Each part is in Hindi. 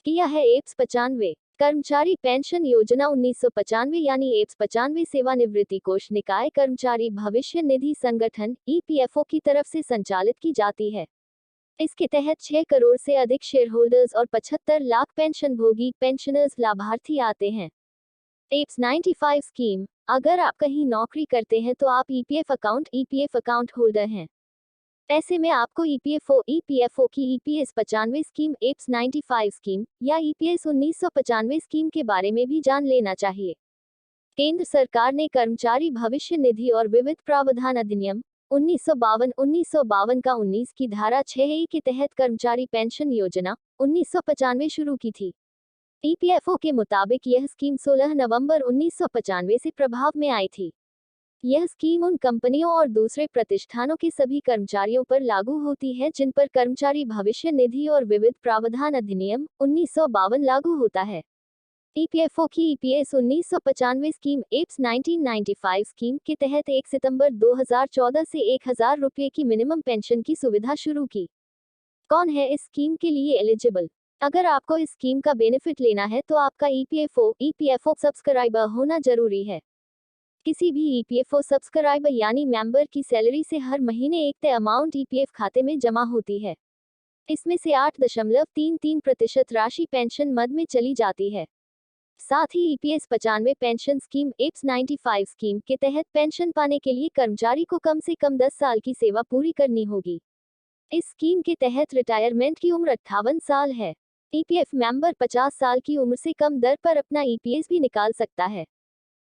किया है एप्स 95। कर्मचारी पेंशन योजना 1995 यानी एप्स 95 सेवानिवृत्ति कोष निकाय कर्मचारी भविष्य निधि संगठन ईपीएफओ की तरफ से संचालित की जाती है। इसके तहत 6 करोड़ से अधिक शेयर होल्डर्स और 75 लाख पेंशन भोगी पेंशनर्स लाभार्थी आते हैं। Apps 95 scheme. अगर आप कहीं नौकरी करते हैं तो आप ईपीएफ अकाउंट होल्डर हैं। ऐसे में आपको ईपीएफओ की ईपीएस 95 स्कीम, एप्स 95 स्कीम या ईपीएस 1995 स्कीम के बारे में भी जान लेना चाहिए। केंद्र सरकार ने कर्मचारी भविष्य निधि और विविध प्रावधान अधिनियम 1952 का 19 की धारा 6A के तहत कर्मचारी पेंशन योजना 1995 शुरू की थी। ईपीएफओ के मुताबिक यह स्कीम 16 नवंबर 1995 से प्रभाव में आई थी। यह स्कीम उन कंपनियों और दूसरे प्रतिष्ठानों के सभी कर्मचारियों पर लागू होती है जिन पर कर्मचारी भविष्य निधि और विविध प्रावधान अधिनियम 1952 लागू होता है। ईपीएफओ की ईपीएस 1995 स्कीम एप्स 1995 स्कीम के तहत 1 सितंबर 2014 से 1000 रुपये की मिनिमम पेंशन की सुविधा शुरू की। कौन है इस स्कीम के लिए एलिजिबल? अगर आपको इस स्कीम का बेनिफिट लेना है तो आपका ईपीएफओ सब्सक्राइबर होना जरूरी है। किसी भी ईपीएफओ सब्सक्राइबर यानी मेंबर की सैलरी से हर महीने एक तय अमाउंट ईपीएफ खाते में जमा होती है। इसमें से 8.33% राशि पेंशन मद में चली जाती है। साथ ही EPS 95 pension scheme EPS 95 scheme के तहत पेंशन पाने के लिए कर्मचारी को कम से कम 10 साल की सेवा पूरी करनी होगी। इस स्कीम के तहत रिटायरमेंट की उम्र 58 साल है। ईपीएफ मेंबर 50 साल की उम्र से कम दर पर अपना ईपीएस भी निकाल सकता है।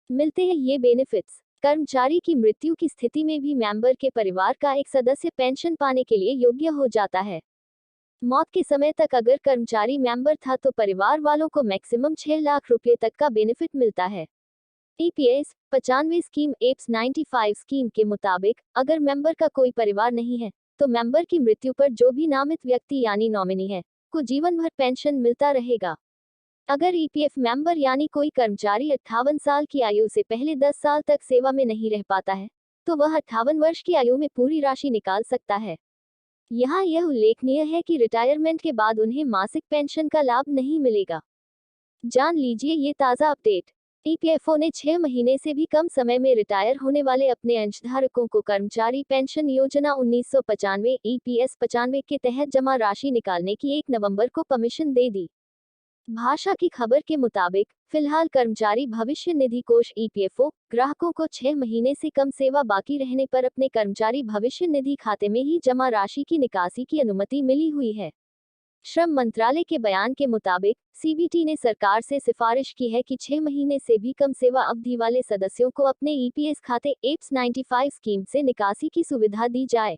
मिलते हैं ये बेनिफिट्स। कर्मचारी की मृत्यु की स्थिति में भी मेंबर के परिवार का एक सदस्य पेंशन पाने के लिए योग्य हो जाता है। मौत के समय तक अगर कर्मचारी मेंबर था तो परिवार वालों को मैक्सिमम 6 लाख रुपए तक का बेनिफिट मिलता है। ईपीएस 95 स्कीम एप्स 95 स्कीम के मुताबिक अगर मेंबर का कोई परिवार नहीं है तो मेंबर की मृत्यु पर जो भी नामित व्यक्ति यानी नॉमिनी है को जीवन भर पेंशन मिलता रहेगा। अगर ईपीएफ मेंबर यानी कोई कर्मचारी 58 साल की आयु से पहले 10 साल तक सेवा में नहीं रह पाता है तो वह 58 वर्ष की आयु में पूरी राशि निकाल सकता है। यहाँ यह उल्लेखनीय है कि रिटायरमेंट के बाद उन्हें मासिक पेंशन का लाभ नहीं मिलेगा। जान लीजिए ये ताज़ा अपडेट। ईपीएफओ ने 6 महीने से भी कम समय में रिटायर होने वाले अपने अंशधारकों को कर्मचारी पेंशन योजना 1995 ईपीएस 95 के तहत जमा राशि निकालने की 1 नवंबर को परमिशन दे दी। भाषा की खबर के मुताबिक फिलहाल कर्मचारी भविष्य निधि कोष ईपीएफओ ग्राहकों को 6 महीने से कम सेवा बाकी रहने पर अपने कर्मचारी भविष्य निधि खाते में ही जमा राशि की निकासी की अनुमति मिली हुई है। श्रम मंत्रालय के बयान के मुताबिक सीबीटी ने सरकार से सिफारिश की है कि 6 महीने से भी कम सेवा अवधि वाले सदस्यों को अपने ईपीएस खाते एप्स 95 स्कीम से निकासी की सुविधा दी जाए।